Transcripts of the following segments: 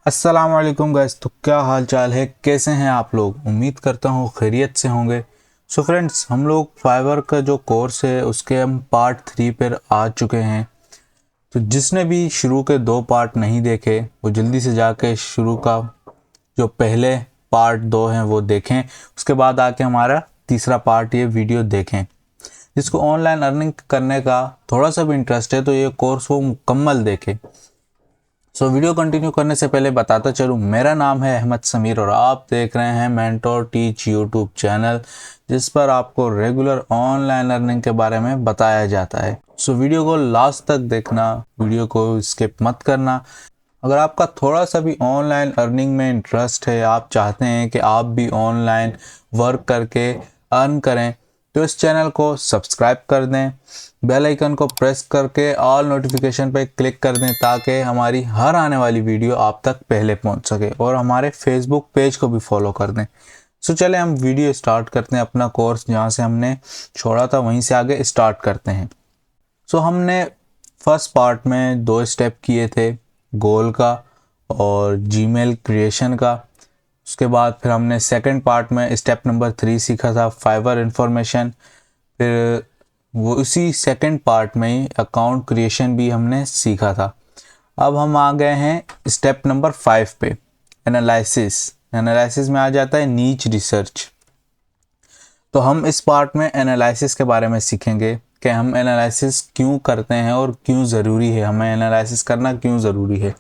अस्सलाम वालेकुम गाइस। तो क्या हाल चाल है, कैसे हैं आप लोग? उम्मीद करता हूँ खैरियत से होंगे। सो फ्रेंड्स, हम लोग फाइवर का जो कोर्स है उसके हम पार्ट 3 पर आ चुके हैं। तो जिसने भी शुरू के 2 पार्ट नहीं देखे वो जल्दी से जाके शुरू का जो पहले पार्ट 2 हैं वो देखें। उसके बाद आके हमारा तीसरा पार्ट ये वीडियो देखें। जिसको ऑनलाइन अर्निंग करने का थोड़ा सा भी इंटरेस्ट है तो ये कोर्स वो मुकम्मल देखे। वीडियो कंटिन्यू करने से पहले बताता चलूँ, मेरा नाम है अहमद समीर और आप देख रहे हैं मेंटोर टीच यूट्यूब चैनल, जिस पर आपको रेगुलर ऑनलाइन अर्निंग के बारे में बताया जाता है। वीडियो को लास्ट तक देखना, वीडियो को स्किप मत करना। अगर आपका थोड़ा सा भी ऑनलाइन अर्निंग में इंटरेस्ट है, आप चाहते हैं कि आप भी ऑनलाइन वर्क करके अर्न करें, तो इस चैनल को सब्सक्राइब कर दें, बेल आइकन को प्रेस करके ऑल नोटिफिकेशन पर क्लिक कर दें ताकि हमारी हर आने वाली वीडियो आप तक पहले पहुंच सके, और हमारे फेसबुक पेज को भी फॉलो कर दें। चले हम वीडियो स्टार्ट करते हैं। अपना कोर्स जहाँ से हमने छोड़ा था वहीं से आगे स्टार्ट करते हैं। हमने फर्स्ट पार्ट में 2 स्टेप किए थे, गोल का और जीमेल क्रिएशन का। उसके बाद फिर हमने सेकंड पार्ट में स्टेप नंबर 3 सीखा था, फाइवर इंफॉर्मेशन। फिर वो उसी सेकंड पार्ट में ही अकाउंट क्रिएशन भी हमने सीखा था। अब हम आ गए हैं स्टेप नंबर 5 पे, एनालिसिस। एनालिसिस में आ जाता है नीच रिसर्च। तो हम इस पार्ट में एनालिसिस के बारे में सीखेंगे कि हम एनालिसिस क्यों करते हैं और क्यों ज़रूरी है, हमें एनालिसिस करना क्यों ज़रूरी है।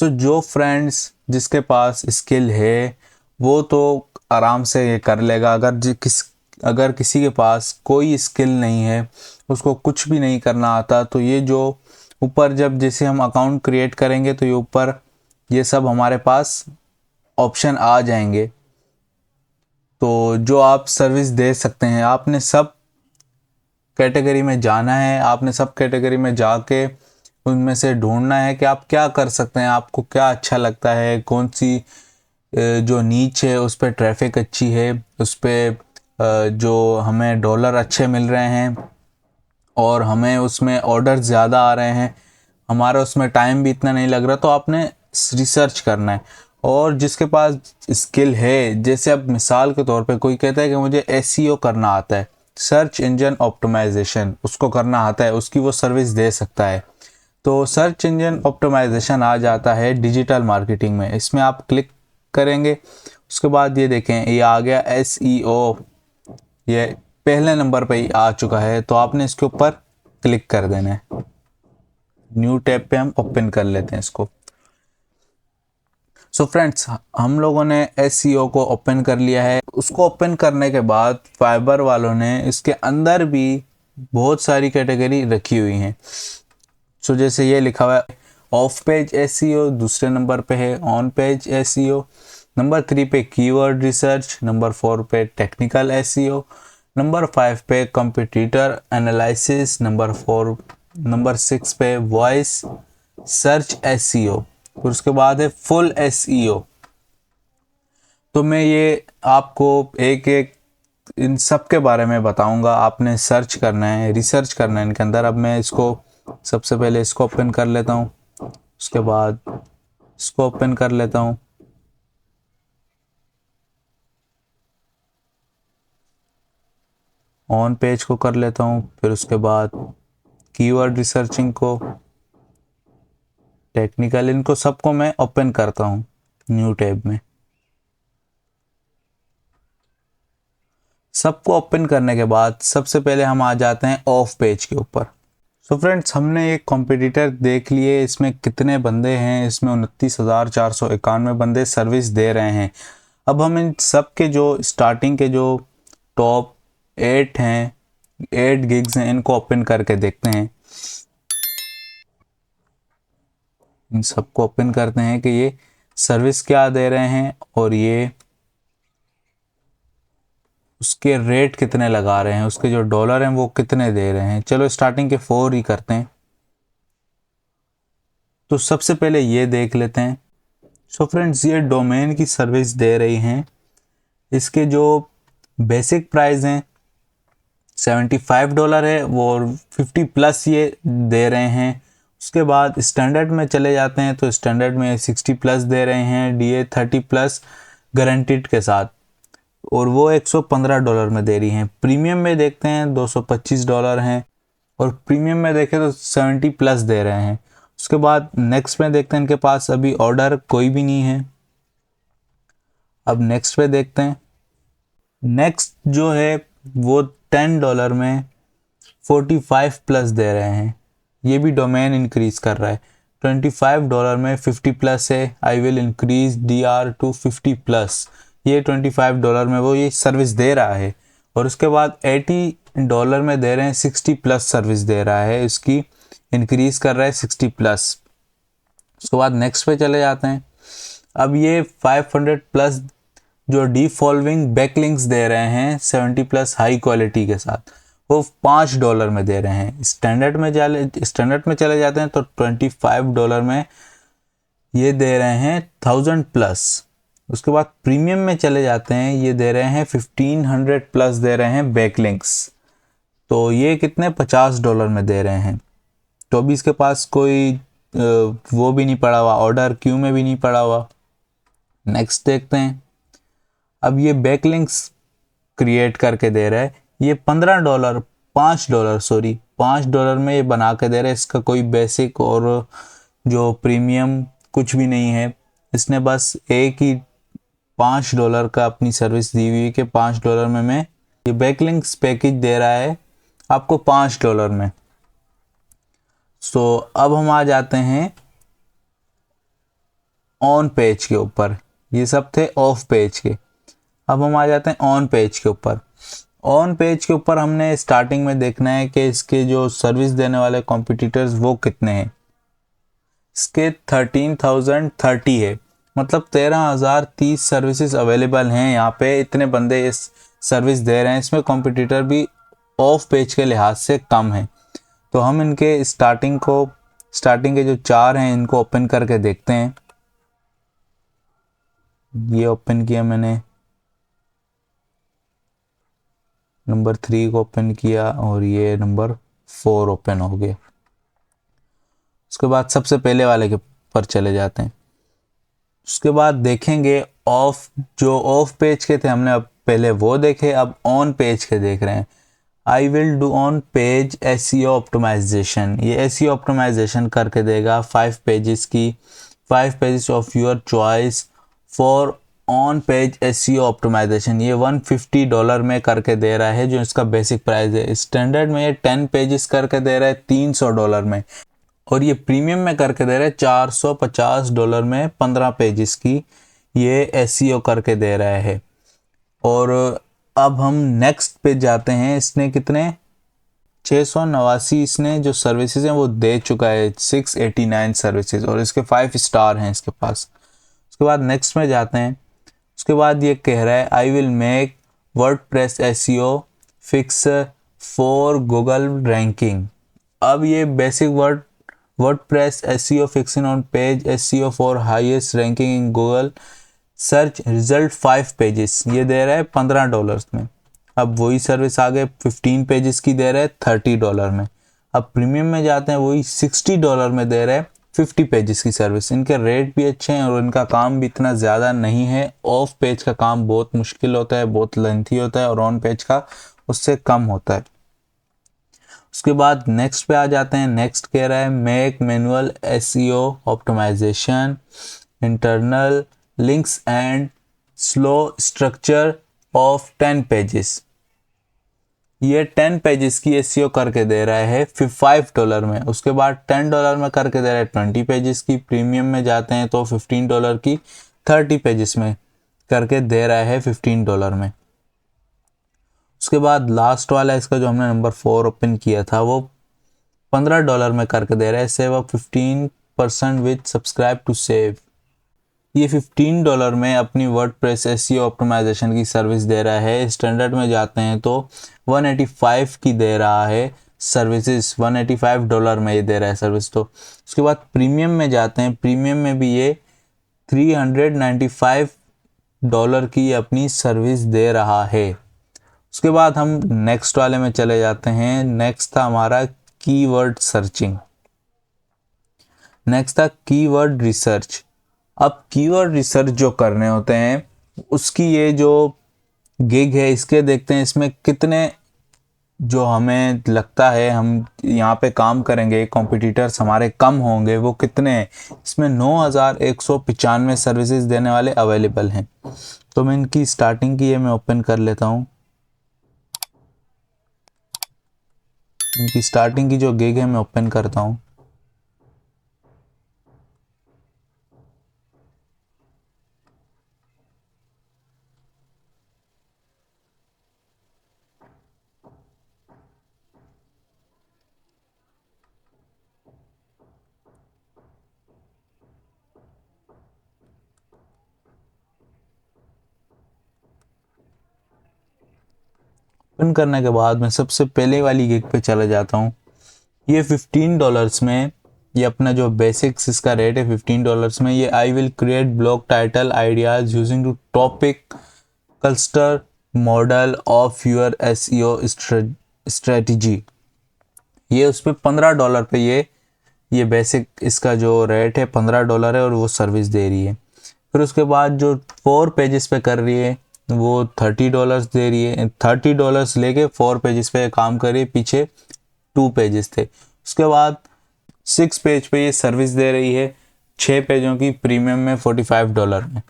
जो फ्रेंड्स जिसके पास स्किल है वो तो आराम से ये कर लेगा। अगर किसी के पास कोई स्किल नहीं है, उसको कुछ भी नहीं करना आता, तो ये जो ऊपर जब जैसे हम अकाउंट क्रिएट करेंगे तो ये ऊपर ये सब हमारे पास ऑप्शन आ जाएंगे। तो जो आप सर्विस दे सकते हैं, आपने सब कैटेगरी में जाना है, आपने सब कैटेगरी में जाके उनमें से ढूंढना है कि आप क्या कर सकते हैं, आपको क्या अच्छा लगता है, कौन सी जो नीच है उस पर ट्रैफिक अच्छी है, उस पर जो हमें डॉलर अच्छे मिल रहे हैं और हमें उसमें ऑर्डर ज़्यादा आ रहे हैं, हमारा उसमें टाइम भी इतना नहीं लग रहा। तो आपने रिसर्च करना है। और जिसके पास स्किल है, जैसे अब मिसाल के तौर पे कोई कहता है कि मुझे एसईओ करना आता है, सर्च इंजन ऑप्टिमाइजेशन उसको करना आता है, उसकी वो सर्विस दे सकता है। तो सर्च इंजन ऑप्टिमाइजेशन आ जाता है डिजिटल मार्केटिंग में। इसमें आप क्लिक करेंगे, उसके बाद ये देखें ये आ गया एसईओ, ये पहले नंबर पे ही आ चुका है। तो आपने इसके ऊपर क्लिक कर देना है। न्यू टैब पे हम ओपन कर लेते हैं इसको। फ्रेंड्स, हम लोगों ने एसईओ को ओपन कर लिया है। उसको ओपन करने के बाद फाइबर वालों ने इसके अंदर भी बहुत सारी कैटेगरी रखी हुई हैं। जैसे ये लिखा हुआ है ऑफ पेज एसईओ, दूसरे नंबर पे है ऑन पेज एसईओ, नंबर 3 पे कीवर्ड रिसर्च, नंबर 4 पे टेक्निकल एसईओ, नंबर 5 पे कंपटीटर एनालिसिस, नंबर 6 पे वॉइस सर्च एसईओ, फिर उसके बाद है फुल एसईओ। तो मैं ये आपको एक एक इन सब के बारे में बताऊंगा। आपने सर्च करना है, रिसर्च करना है इनके अंदर। अब मैं इसको सबसे पहले इसको ओपन कर लेता हूँ, उसके बाद इसको ओपन कर लेता हूँ। ऑन पेज को कर लेता हूँ, फिर उसके बाद कीवर्ड रिसर्चिंग को, टेक्निकल, इनको सबको मैं ओपन करता हूँ न्यू टैब में। सबको ओपन करने के बाद सबसे पहले हम आ जाते हैं ऑफ पेज के ऊपर। फ्रेंड्स, हमने एक कॉम्पिटिटर देख लिए, इसमें कितने बंदे हैं, इसमें 29,491 बंदे सर्विस दे रहे हैं। अब हम इन सब के जो स्टार्टिंग के जो टॉप 8 हैं, 8 गिग्स हैं, इनको ओपन करके देखते हैं। इन सबको ओपन करते हैं कि ये सर्विस क्या दे रहे हैं और ये उसके रेट कितने लगा रहे हैं, उसके जो डॉलर हैं वो कितने दे रहे हैं। चलो स्टार्टिंग के 4 ही करते हैं। तो सबसे पहले ये देख लेते हैं। फ्रेंड्स, ये डोमेन की सर्विस दे रही हैं। इसके जो बेसिक प्राइस हैं $75 है, वो 50 प्लस ये दे रहे हैं। उसके बाद स्टैंडर्ड में चले जाते हैं तो स्टैंडर्ड में 60 प्लस दे रहे हैं DA 30 प्लस गारंटीड के साथ, और वो $115 में दे रही हैं। प्रीमियम में देखते हैं $225 हैं, और प्रीमियम में देखें तो 70 प्लस दे रहे हैं। उसके बाद नेक्स्ट में देखते हैं, इनके पास अभी ऑर्डर कोई भी नहीं है। अब नेक्स्ट पे देखते हैं। नेक्स्ट जो है वो $10 में 45 प्लस दे रहे हैं। ये भी डोमेन इंक्रीज कर रहा है। $25 में 50 प्लस है। I will increase DR to 50 plus. ये $25 में वो ये सर्विस दे रहा है। और उसके बाद $80 में दे रहे हैं 60 प्लस सर्विस दे रहा है, इसकी इंक्रीज कर रहा है 60 प्लस। उसके बाद नेक्स्ट पे चले जाते हैं। अब ये 500 प्लस जो डिफॉल्विंग बैकलिंक्स दे रहे हैं 70 प्लस हाई क्वालिटी के साथ, वो $5 में दे रहे हैं। स्टैंडर्ड में चले जाते हैं तो $25 में ये दे रहे हैं 1000 प्लस। उसके बाद प्रीमियम में चले जाते हैं, ये दे रहे हैं 1500 प्लस दे रहे हैं बैकलिंक्स, तो ये कितने $50 में दे रहे हैं। तो अभी इसके पास कोई वो भी नहीं पड़ा हुआ, ऑर्डर क्यू में भी नहीं पड़ा हुआ। नेक्स्ट देखते हैं। अब ये बैकलिंक्स क्रिएट करके दे रहा है, ये $5 में ये बना के दे रहा है। इसका कोई बेसिक और जो प्रीमियम कुछ भी नहीं है, इसने बस एक ही $5 का अपनी सर्विस दी हुई है कि $5 में मैं ये बैकलिंक्स पैकेज दे रहा है आपको $5 में। सो अब हम आ जाते हैं ऑन पेज के ऊपर। ये सब थे ऑफ पेज के, अब हम आ जाते हैं ऑन पेज के ऊपर। ऑन पेज के ऊपर हमने स्टार्टिंग में देखना है कि इसके जो सर्विस देने वाले कॉम्पिटिटर्स वो कितने हैं। इसके 13,030 है, मतलब 13,030 सर्विसेज अवेलेबल हैं यहाँ पे। इतने बंदे इस सर्विस दे रहे हैं, इसमें कॉम्पिटिटर भी ऑफ पेज के लिहाज से कम है। तो हम इनके स्टार्टिंग के जो 4 हैं इनको ओपन करके देखते हैं। ये ओपन किया मैंने, नंबर 3 को ओपन किया, और ये नंबर 4 ओपन हो गया। उसके बाद सबसे पहले वाले के पर चले जाते हैं। उसके बाद देखेंगे जो ऑफ पेज के थे हमने अब पहले वो देखे, अब ऑन पेज के देख रहे हैं। I will do on page SEO optimization. ये SEO ऑप्टिमाइजेशन करके देगा 5 pages of your choice for on page SEO optimization. ये $150 में करके दे रहा है, जो इसका बेसिक प्राइस है। स्टैंडर्ड में ये 10 पेजेस करके दे रहा है $300 में, और ये प्रीमियम में करके दे रहा है $450 में 15 पेजेस की ये SEO करके दे रहा है। और अब हम नेक्स्ट पे जाते हैं। इसने कितने 689 इसने जो सर्विसेज हैं वो दे चुका है, 689 सर्विसेज, और इसके 5 स्टार हैं इसके पास। उसके बाद नेक्स्ट में जाते हैं। उसके बाद ये कह रहा है I will make WordPress SEO fix for Google ranking. अब ये basic WordPress SEO fixing on page SEO for highest ranking in Google search result 5 pages, ये दे रहा है $15 में। अब वही सर्विस आगे 15 पेजेस की दे रहा है $30 में। अब प्रीमियम में जाते हैं, वही $60 में दे रहा है 50 पेजेस की सर्विस। इनके रेट भी अच्छे हैं और इनका काम भी इतना ज़्यादा नहीं है। ऑफ पेज का काम बहुत मुश्किल होता है, बहुत लेंथी होता है, और ऑन पेज का उससे कम होता है। उसके बाद नेक्स्ट पे आ जाते हैं। नेक्स्ट कह रहा है make manual SEO optimization internal links and silo structure of 10 pages. ये 10 पेजेस की SEO करके दे रहा है $5 में। उसके बाद $10 में करके दे रहा है 20 पेजेस की। प्रीमियम में जाते हैं तो $15 की 30 पेजेस में करके दे रहा है $15 में। उसके बाद लास्ट वाला इसका जो हमने नंबर 4 ओपन किया था वो $15 में करके दे रहा है save up 15% with subscribe to save. ये $15 में अपनी वर्डप्रेस SEO ऑप्टिमाइजेशन की सर्विस दे रहा है। स्टैंडर्ड में जाते हैं तो 185 की दे रहा है सर्विसेज, $185 में ये दे रहा है सर्विस। तो उसके बाद प्रीमियम में जाते हैं। प्रीमियम में भी ये $395 की अपनी सर्विस दे रहा है। उसके बाद हम नेक्स्ट वाले में चले जाते हैं। नेक्स्ट था हमारा कीवर्ड सर्चिंग। नेक्स्ट था कीवर्ड रिसर्च। अब कीवर्ड रिसर्च जो करने होते हैं उसकी ये जो गिग है इसके देखते हैं इसमें कितने जो हमें लगता है हम यहाँ पे काम करेंगे, कॉम्पिटिटर्स हमारे कम होंगे, वो कितने हैं। इसमें 9195 सर्विसेज देने वाले अवेलेबल हैं। तो मैं इनकी स्टार्टिंग की ये मैं ओपन कर लेता हूँ। इनकी स्टार्टिंग की जो गिग है मैं ओपन करता हूँ। ओपन करने के बाद मैं सबसे पहले वाली गिग पे चला जाता हूँ। ये $15 में, ये अपना जो बेसिक्स इसका रेट है $15 में। ये I will create blog title ideas using to topic cluster model of your SEO strategy. ये उस पर $15 पे ये बेसिक इसका जो रेट है $15 है और वो सर्विस दे रही है। फिर उसके बाद जो 4 पेजेस पे कर रही है वो $30 दे रही है। $30 लेके 4 पेजेस पे काम कर रही है, पीछे 2 पेजेस थे। उसके बाद 6 पेज पे ये सर्विस दे रही है 6 पेजों की प्रीमियम में $45 में।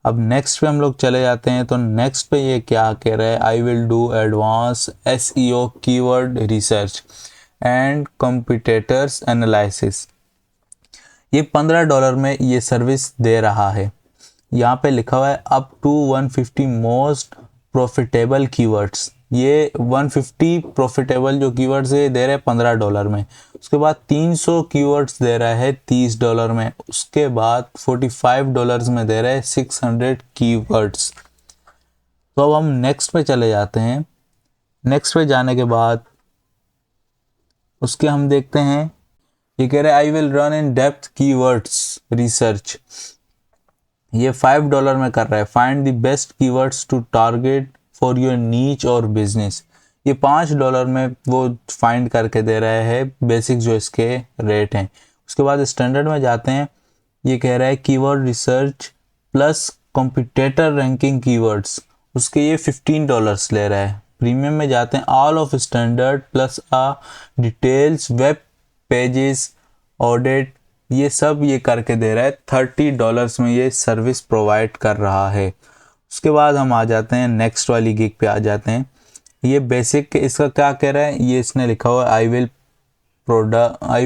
अब नेक्स्ट पे हम लोग चले जाते हैं। तो नेक्स्ट पे ये क्या कह रहा है, I will do advance SEO keyword research and competitors analysis. ये $15 में ये सर्विस दे रहा है। यहाँ पे लिखा हुआ है up to 150 most profitable keywords. ये 150 प्रॉफिटेबल जो कीवर्ड्स है दे रहे हैं $15 में। उसके बाद 300 कीवर्ड्स दे रहा है $30 में। उसके बाद $45 में दे रहा है 600 कीवर्ड्स। तो अब हम नेक्स्ट पे चले जाते हैं। नेक्स्ट पे जाने के बाद उसके हम देखते हैं, ये कह रहे हैं I will run in depth keywords research. ये $5 में कर रहा है। Find the best keywords to target for your niche और बिजनेस। ये $5 में वो फाइंड करके दे रहा है बेसिक जो इसके रेट हैं। उसके बाद स्टैंडर्ड में जाते हैं। ये कह रहा है keyword research plus competitor ranking keywords, उसके ये $15 ले रहा है। प्रीमियम में जाते हैं all of standard plus details web pages audit, ये सब ये करके दे रहा है $30 में ये सर्विस प्रोवाइड कर रहा है। उसके बाद हम आ जाते हैं नेक्स्ट वाली गिग पे आ जाते हैं। ये बेसिक इसका क्या कह रहा है, ये इसने लिखा हुआ है I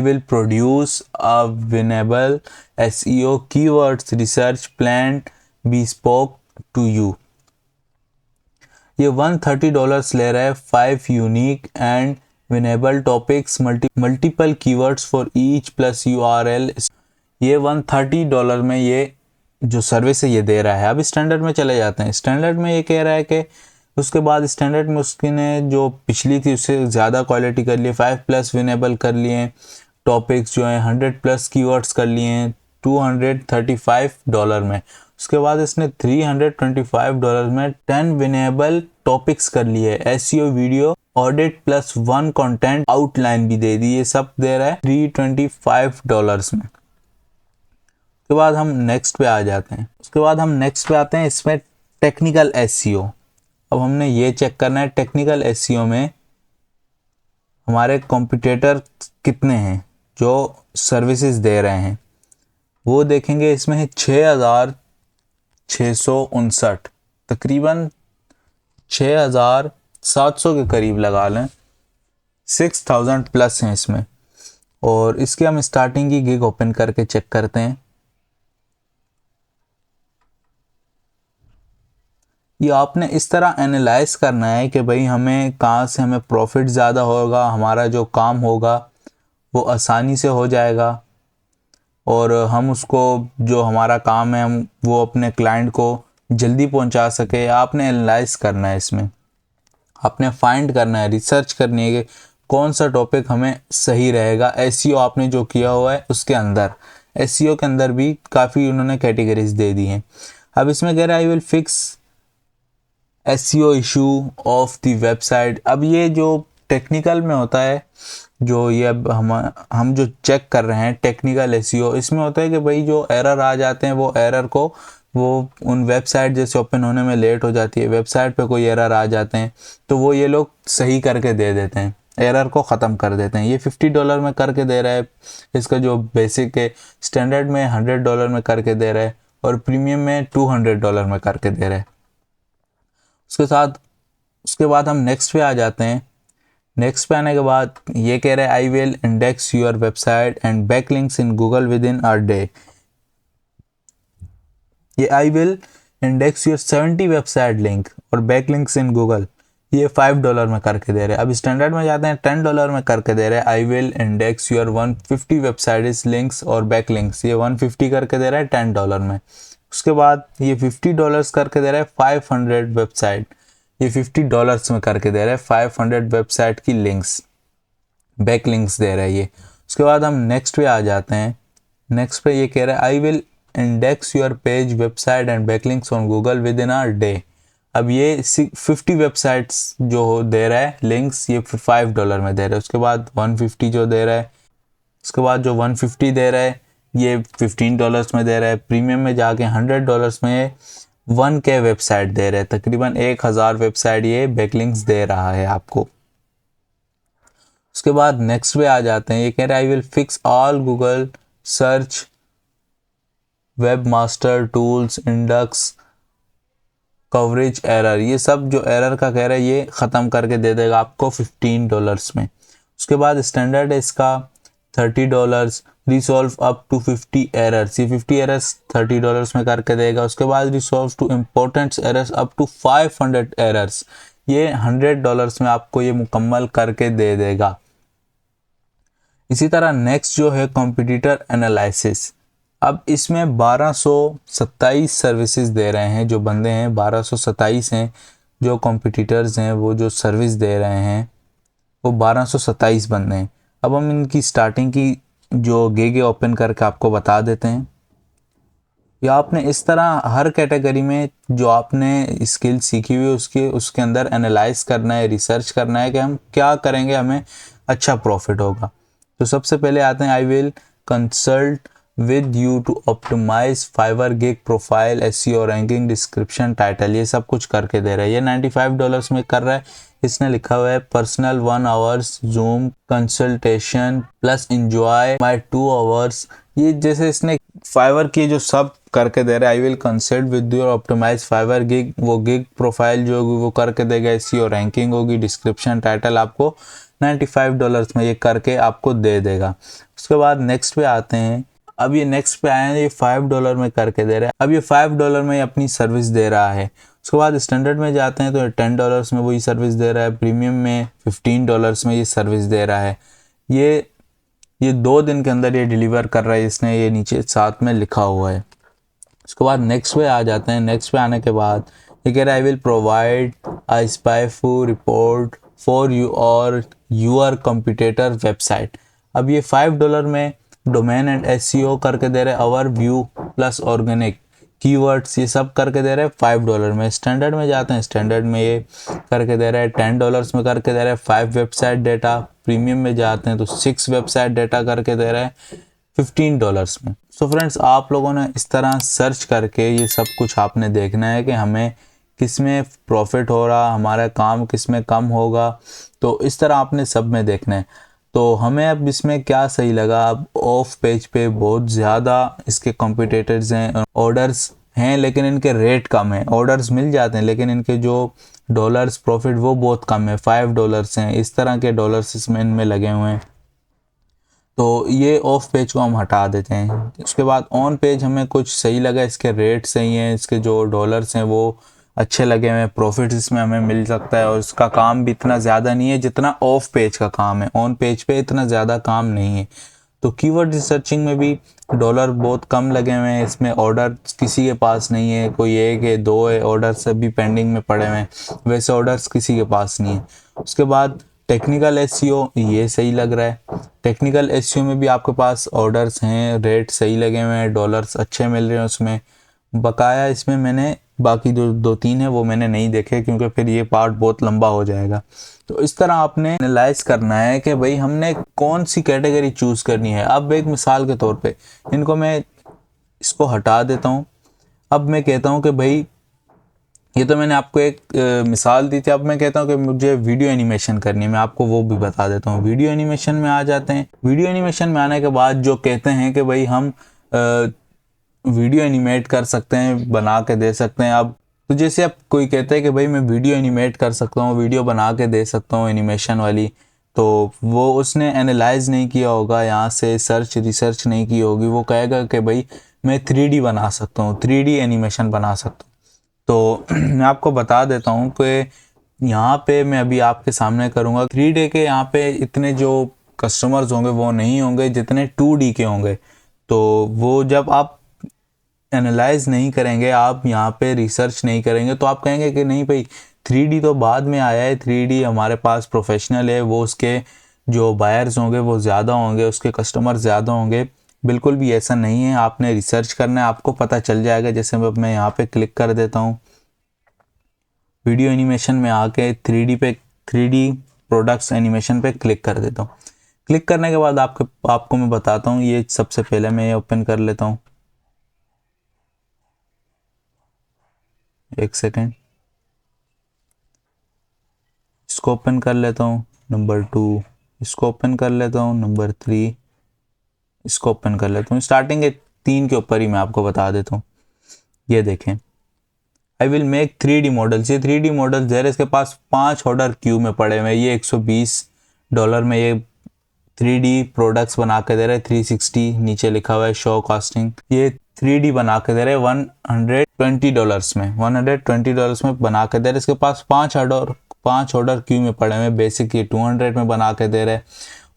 will produce a winnable SEO keywords research plan bespoke to you. ये $130 ले रहा है। 5 unique and winnable topics multiple keywords for each plus URL। ये $130 में ये जो सर्विस है ये दे रहा है। अब स्टैंडर्ड में चले जाते हैं। स्टैंडर्ड में ये कह रहा है कि उसके बाद स्टैंडर्ड में उसने जो पिछली थी उससे ज़्यादा क्वालिटी कर लिए, 5+ विनेबल कर लिए, टॉपिक्स जो हैं 100+ कीवर्ड्स कर लिए हैं $235 में। उसके बाद इसने $325 में 10 विनेबल टॉपिक्स कर लिए। SEO video audit plus 1 content outline भी दे दी। ये सब दे रहा है $325 में। उसके बाद हम नेक्स्ट पे आ जाते हैं। इसमें टेक्निकल एसईओ। अब हमने ये चेक करना है टेक्निकल एसईओ में हमारे कॉम्पिटिटर कितने हैं जो सर्विसेज दे रहे हैं, वो देखेंगे। इसमें है 6,659, तकरीबन 6,700 के करीब लगा लें, 6,000+ हैं इसमें। और इसके हम स्टार्टिंग की गिग ओपन करके चेक करते हैं। ये आपने इस तरह एनालाइज करना है कि भाई हमें कहाँ से हमें प्रॉफिट ज़्यादा होगा, हमारा जो काम होगा वो आसानी से हो जाएगा और हम उसको जो हमारा काम है हम वो अपने क्लाइंट को जल्दी पहुंचा सके। आपने एनालाइज करना है, इसमें आपने फाइंड करना है, रिसर्च करनी है कि कौन सा टॉपिक हमें सही रहेगा। एसईओ आपने जो किया हुआ है उसके अंदर, एसईओ के अंदर भी काफ़ी उन्होंने कैटेगरीज दे दी हैं। अब इसमें कह रहा है I will fix SEO issue of the website. अब ये जो टेक्निकल में होता है जो ये अब हम जो चेक कर रहे हैं टेक्निकल एसईओ, इसमें होता है कि भाई जो एरर आ जाते हैं वो एरर को वो उन वेबसाइट जैसे ओपन होने में लेट हो जाती है, वेबसाइट पे कोई एरर आ जाते हैं तो वो ये लोग सही करके दे देते हैं, एरर को ख़त्म कर देते हैं। ये $50 में करके दे रहा है, इसका जो बेसिक है स्टैंडर्ड में $100 में करके दे रहा है और प्रीमियम में $200 में करके दे रहा है। उसके बाद हम नेक्स्ट पे आ जाते हैं। नेक्स्ट पे आने के बाद ये कह रहे हैं I will index your website and backlinks in Google within a day. ये I will index your 70 website link और बैकलिंक्स इन गूगल, ये $5 में करके दे रहे हैं। अब स्टैंडर्ड में जाते हैं, $10 में करके दे रहे हैं I will index your 150 website links और बैकलिंक्स, ये 150 करके दे रहा है $10 में। उसके बाद ये $50 करके दे रहा है 500 वेबसाइट, ये $50 में करके दे रहा है 500 वेबसाइट की लिंक्स, बैक लिंक्स दे रहा है ये। उसके बाद हम नेक्स्ट पे आ जाते हैं। नेक्स्ट पे ये कह रहा है I will index your page website and backlinks on Google within a day. अब ये 50 वेबसाइट्स जो दे रहा है लिंक्स, ये $5 में दे रहा है। उसके बाद 150 जो दे रहा है, उसके बाद जो 150 दे रहा है ये $15 में दे रहा है। प्रीमियम में जाके $100 में 1K वेबसाइट दे रहे हैं, तकरीबन 1000 वेबसाइट ये बैकलिंक्स दे रहा है आपको। उसके बाद नेक्स्ट पे आ जाते हैं, ये कह रहा है I will fix all Google search web master tools index coverage error, ये सब जो एरर का कह रहा है ये ख़त्म करके दे देगा आपको $15 में। उसके बाद स्टैंडर्ड है इसका $30, रिसॉल्व अप टू 50 एरर्स, ये 50 एरर्स $30 में करके देगा। उसके बाद resolve two important errors up to 500 errors, ये $100 में आपको ये मुकम्मल करके दे देगा। इसी तरह नेक्स्ट जो है कॉम्पिटिटर एनालिसिस, अब इसमें 1227 सर्विसेज दे रहे हैं, जो बंदे हैं 1227 हैं जो कॉम्पिटिटर्स हैं, वो जो सर्विस दे रहे हैं वो 1227 बंदे हैं। अब हम इनकी स्टार्टिंग की जो गिग ओपन करके आपको बता देते हैं। या आपने इस तरह हर कैटेगरी में जो आपने स्किल सीखी हुई है उसके अंदर एनालाइज करना है, रिसर्च करना है कि हम क्या करेंगे हमें अच्छा प्रॉफिट होगा। तो सबसे पहले आते हैं I will consult with you to optimize Fiverr gig profile SEO ranking description title, ये सब कुछ करके दे रहा है। ये $95 में कर रहा है। इसने लिखा हुआ है personal 1 hours zoom consultation plus enjoy my 2 hours, ये जैसे इसने फाइवर की जो सब करके दे रहा है। I will consult with your optimize Fiverr gig, वो गिग प्रोफाइल जो होगी वो करके देगा, एसईओ रैंकिंग होगी, डिस्क्रिप्शन टाइटल आपको $95 में ये करके आपको दे देगा। उसके बाद नेक्स्ट पे आते हैं। अब ये नेक्स्ट पे आए हैं, ये $5 में करके दे रहा है। अब ये $5 में अपनी सर्विस दे रहा है। उसके बाद स्टैंडर्ड में जाते हैं तो $10 में वही सर्विस दे रहा है। प्रीमियम में $15 में ये सर्विस दे रहा है। ये 2 दिन के अंदर ये डिलीवर कर रहा है, इसने ये नीचे साथ में लिखा हुआ है। उसके बाद नेक्स्ट पे आ जाते हैं। नेक्स्ट पे आने के बाद ये कह रहा है I will provide a SpyFu report for you और यूर कंपटीटर वेबसाइट। अब ये $5 में डोमेन एंड एसईओ करके दे रहे हैं, अवर व्यू प्लस ऑर्गेनिक कीवर्ड्स, ये सब करके दे रहे हैं $5 में। स्टैंडर्ड में जाते हैं, स्टैंडर्ड में ये करके दे रहा है $10 में करके दे रहा है 5 वेबसाइट डेटा। प्रीमियम में जाते हैं तो 6 वेबसाइट डेटा करके दे रहा है $15 में। सो फ्रेंड्स, आप लोगों ने इस तरह सर्च करके ये सब कुछ आपने देखना है कि हमें किस में प्रॉफिट हो रहा, हमारा काम किस में कम होगा, तो इस तरह आपने सब में देखना है। तो हमें अब इसमें क्या सही लगा, अब ऑफ पेज पे बहुत ज़्यादा इसके कॉम्पिटिटर्स हैं, ऑर्डर्स हैं लेकिन इनके रेट कम है। ऑर्डर्स मिल जाते हैं लेकिन इनके जो डॉलर्स प्रॉफिट वो बहुत कम है, $5 हैं। इस तरह के डॉलर्स इसमें इनमें लगे हुए हैं। तो ये ऑफ पेज को हम हटा देते हैं। उसके बाद ऑन पेज हमें कुछ सही लगा, इसके रेट सही हैं, इसके जो डॉलर्स हैं वो अच्छे लगे हुए हैं, प्रॉफिट इसमें हमें मिल सकता है और इसका काम भी इतना ज़्यादा नहीं है जितना ऑफ पेज का काम है। ऑन पेज पे इतना ज़्यादा काम नहीं है। तो कीवर्ड रिसर्चिंग में भी डॉलर बहुत कम लगे हुए हैं, इसमें ऑर्डर किसी के पास नहीं है, कोई 1 है 2 है, ऑर्डर सभी पेंडिंग में पड़े हुए हैं, वैसे ऑर्डर्स किसी के पास नहीं है। उसके बाद टेक्निकल एसईओ, ये सही लग रहा है। टेक्निकल एसईओ में भी आपके पास ऑर्डर्स हैं, रेट सही लगे हुए हैं, डॉलर्स अच्छे मिल रहे हैं उसमें। बकाया इसमें मैंने बाकी जो दो तीन है वो मैंने नहीं देखे, क्योंकि फिर ये पार्ट बहुत लंबा हो जाएगा। तो इस तरह आपने एनालाइज करना है कि भाई हमने कौन सी कैटेगरी चूज़ करनी है। अब एक मिसाल के तौर पे इनको मैं इसको हटा देता हूँ। अब मैं कहता हूँ कि भाई ये तो मैंने आपको एक मिसाल दी थी। अब मैं कहता हूँ कि मुझे वीडियो एनिमेशन करनी है, मैं आपको वो भी बता देता हूँ। वीडियो एनिमेशन में आ जाते हैं। वीडियो एनिमेशन में आने के बाद जो कहते हैं कि भाई हम वीडियो एनिमेट कर सकते हैं, बना के दे सकते हैं। अब तो जैसे अब कोई कहता है कि भाई मैं वीडियो एनिमेट कर सकता हूँ, वीडियो बना के दे सकता हूँ एनिमेशन वाली, तो वो उसने एनालाइज नहीं किया होगा, यहाँ से रिसर्च नहीं की होगी। वो कहेगा कि भाई मैं 3D बना सकता हूँ, 3D एनिमेशन बना सकता हूँ। तो मैं आपको बता देता हूँ कि यहाँ पे मैं अभी आपके सामने करूँगा 3D के। यहाँ पे इतने जो कस्टमर्स होंगे वो नहीं होंगे जितने 2D के होंगे। तो वो जब आप एनालाइज नहीं करेंगे, आप यहाँ पे रिसर्च नहीं करेंगे, तो आप कहेंगे कि नहीं भाई 3D तो बाद में आया है, 3D हमारे पास प्रोफेशनल है, वो उसके जो बायर्स होंगे वो ज़्यादा होंगे, उसके कस्टमर ज़्यादा होंगे। बिल्कुल भी ऐसा नहीं है। आपने रिसर्च करना है, आपको पता चल जाएगा। जैसे मैं यहाँ पे क्लिक कर देता हूँ, वीडियो एनिमेशन में आके 3D प्रोडक्ट्स एनिमेशन पे क्लिक कर देता हूँ। क्लिक करने के बाद आपको मैं बताता हूँ। ये सबसे पहले मैं ये ओपन कर लेता हूँ, एक सेकेंड, इसको ओपन कर लेता हूँ। नंबर 2 इसको ओपन कर लेता हूँ। नंबर 3 इसको ओपन कर लेता हूँ। स्टार्टिंग के 3 के ऊपर ही मैं आपको बता देता हूँ। ये देखें, I will make 3D models. ये 3D मॉडल जहर इसके पास 5 ऑर्डर क्यू में पड़े हुए हैं। ये $120 में ये 3D प्रोडक्ट्स बना के दे रहे हैं। 360 नीचे लिखा हुआ है शो कास्टिंग। ये 3D बना के दे रहे हैं $120 में, $120 में बना के दे रहे हैं। इसके पास 5 ऑर्डर क्यू में पड़े हुए। बेसिक ये 200 में बना के दे रहे हैं।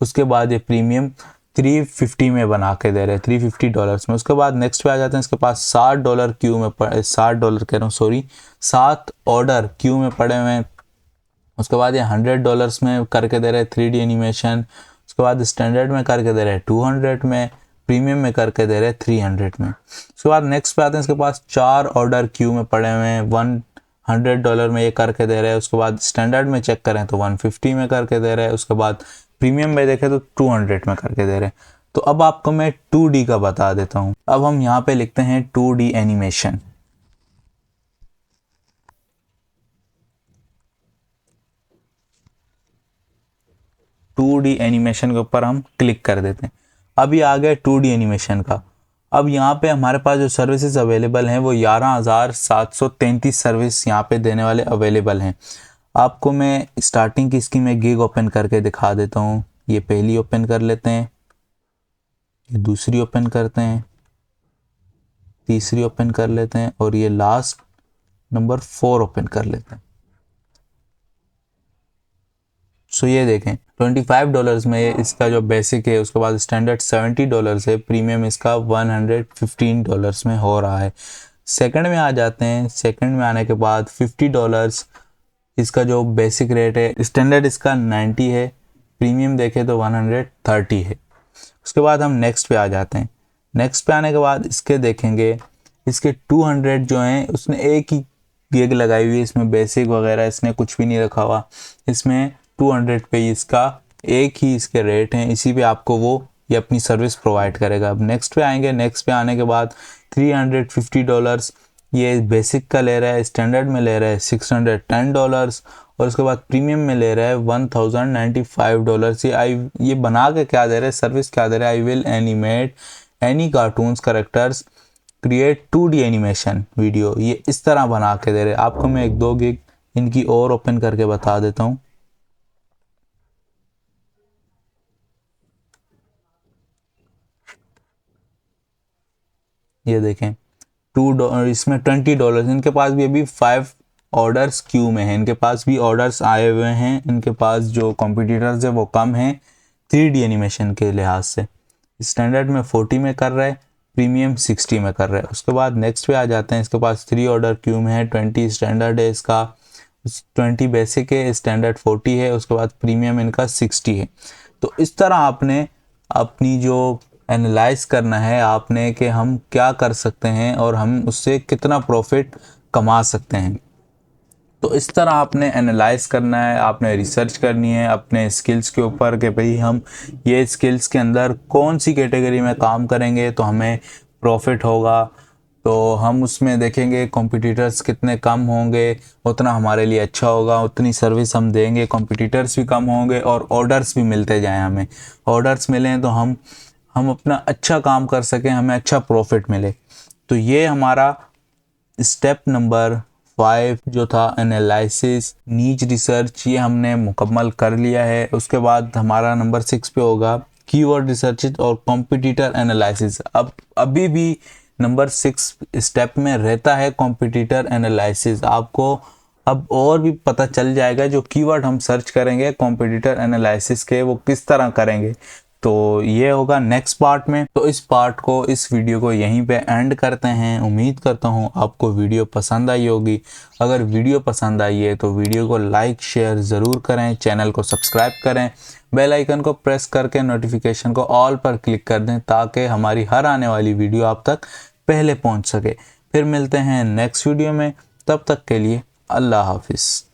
उसके बाद ये प्रीमियम 350 में बना के दे रहे हैं, $350 में। उसके बाद नेक्स्ट पे आ जाते हैं। इसके पास $60 क्यू में $60 कह रहा हूँ, सॉरी, 7 ऑर्डर क्यू में पड़े हुए हैं। उसके बाद ये $100 में करके दे रहे हैं 3D एनिमेशन। उसके बाद स्टैंडर्ड में करके दे रहे हैं 200 में, प्रीमियम में करके दे रहे हैं 300 में। उसके बाद नेक्स्ट पे आते हैं। इसके पास 4 ऑर्डर क्यू में पड़े हुए हैं, $100 में ये करके दे रहे हैं। उसके बाद स्टैंडर्ड में चेक करें तो 150 में करके दे रहे हैं। उसके बाद प्रीमियम में देखें तो 200 में करके दे रहे हैं। तो अब आपको मैं 2D का बता देता हूँ। अब हम यहाँ पे लिखते हैं 2D एनिमेशन। 2D एनिमेशन के ऊपर हम क्लिक कर देते हैं। अभी आ गया 2D एनिमेशन का। अब यहाँ पे हमारे पास जो सर्विसेज अवेलेबल हैं वो 11,733 सर्विस यहाँ पे देने वाले अवेलेबल हैं। आपको मैं स्टार्टिंग की इसकी मैं गिग ओपन करके दिखा देता हूँ। ये पहली ओपन कर लेते हैं, ये दूसरी ओपन करते हैं, तीसरी ओपन कर लेते हैं, और ये लास्ट नंबर 4 ओपन कर लेते हैं। सो ये देखें, $25 में इसका जो बेसिक है, उसके बाद स्टैंडर्ड $70 है, प्रीमियम इसका $115 में हो रहा है। सेकंड में आ जाते हैं। सेकंड में आने के बाद $50 इसका जो बेसिक रेट है। स्टैंडर्ड इसका 90 है, प्रीमियम देखें तो 130 है। उसके बाद हम नेक्स्ट पे आ जाते हैं। नेक्स्ट पे आने के बाद इसके देखेंगे, इसके 200 जो हैं उसने एक ही गिग लगाई हुई है। इसमें बेसिक वगैरह इसने कुछ भी नहीं रखा हुआ। इसमें 200 पे इसका एक ही इसके रेट हैं, इसी पे आपको वो ये अपनी सर्विस प्रोवाइड करेगा। अब नेक्स्ट पे आएंगे। नेक्स्ट पे आने के बाद $350 ये बेसिक का ले रहा है, स्टैंडर्ड में ले रहा है $610, और उसके बाद प्रीमियम में ले रहा है $1095। ये बना के क्या दे रहे हैं, सर्विस क्या दे रहा है, I will animate any cartoons characters create 2D animation video. ये इस तरह बना के दे रहे हैं आपको। मैं 1-2 गिग इनकी और ओपन करके बता देता हूँ। ये देखें, इसमें $20। इनके पास भी अभी 5 ऑर्डर्स क्यू में है। इनके पास भी ऑर्डर्स आए हुए हैं। इनके पास जो कॉम्पिटिटर्स है वो कम हैं 3D एनिमेशन के लिहाज से। स्टैंडर्ड में 40 में कर रहा है, प्रीमियम 60 में कर रहा है। उसके बाद नेक्स्ट पे आ जाते हैं। इसके पास 3 ऑर्डर क्यू में है, 20 स्टैंडर्ड है इसका, 20 बेसिक है, स्टैंडर्ड 40 है, उसके बाद प्रीमियम इनका 60 है। तो इस तरह आपने अपनी जो एनालाइज करना है आपने कि हम क्या कर सकते हैं और हम उससे कितना प्रॉफिट कमा सकते हैं। तो इस तरह आपने एनालाइज करना है, आपने रिसर्च करनी है अपने स्किल्स के ऊपर कि भाई हम ये स्किल्स के अंदर कौन सी कैटेगरी में काम करेंगे तो हमें प्रॉफिट होगा। तो हम उसमें देखेंगे कॉम्पिटिटर्स कितने कम होंगे उतना हमारे लिए अच्छा होगा, उतनी सर्विस हम देंगे, कॉम्पिटिटर्स भी कम होंगे और ऑर्डर्स भी मिलते जाएं। हमें ऑर्डर्स मिलें तो हम अपना अच्छा काम कर सकें, हमें अच्छा प्रॉफिट मिले। तो ये हमारा स्टेप नंबर 5 जो था एनालिसिस नीच रिसर्च, ये हमने मुकम्मल कर लिया है। उसके बाद हमारा नंबर 6 पे होगा कीवर्ड रिसर्च और कॉम्पिटिटर एनालिसिस। अब अभी भी नंबर 6 स्टेप में रहता है कॉम्पिटिटर एनालिसिस। आपको अब और भी पता चल जाएगा जो कीवर्ड हम सर्च करेंगे कॉम्पिटिटर एनालिसिस के वो किस तरह करेंगे। तो ये होगा नेक्स्ट पार्ट में। तो इस पार्ट को, इस वीडियो को यहीं पे एंड करते हैं। उम्मीद करता हूँ आपको वीडियो पसंद आई होगी। अगर वीडियो पसंद आई है तो वीडियो को लाइक शेयर ज़रूर करें, चैनल को सब्सक्राइब करें, बेल आइकन को प्रेस करके नोटिफिकेशन को ऑल पर क्लिक कर दें ताकि हमारी हर आने वाली वीडियो आप तक पहले पहुँच सके। फिर मिलते हैं नेक्स्ट वीडियो में, तब तक के लिए अल्लाह हाफिज़।